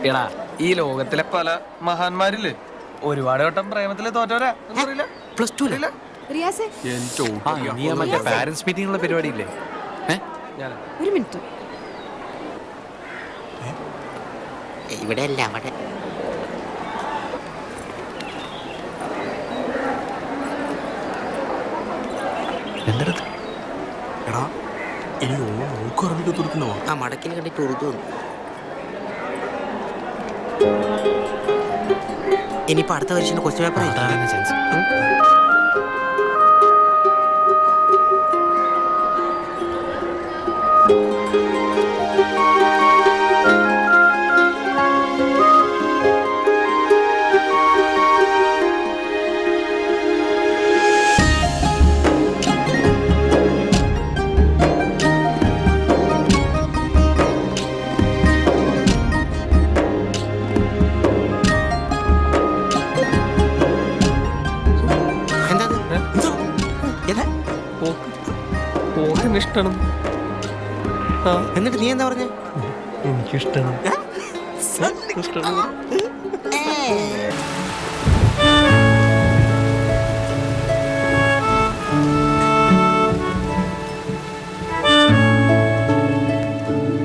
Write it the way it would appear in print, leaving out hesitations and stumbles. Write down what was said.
എടാ ഈ ലോകത്തിലെ പല മഹാന്മാരില് ഒരുപാട് വട്ടം പ്രേമത്തില് തോറ്റവരാ അറിയില്ല. പ്ലസ് ടു റിയാസേ മറ്റേ പാരന്റ്സ് മീറ്റിംഗ് ഉള്ള പരിപാടി ഇല്ലേ? ഒരു മിനിറ്റ്. ഇവിടെ അല്ല അവിടെ. എടാ ഇനി നോക്കും അറിഞ്ഞിട്ട് തുറക്കുന്നോ? ആ മടക്കിൽ കണ്ടിട്ട് ഉറുദു വന്നു. ഇനിയിപ്പോ അടുത്ത വർഷം ക്വസ്റ്റ്യൻ പേപ്പർ ചാൻസ്. ഇഷ്ടമാണ്. എന്നിട്ട് നീ എന്താ പറഞ്ഞ? എനിക്കിഷ്ടമാണ്.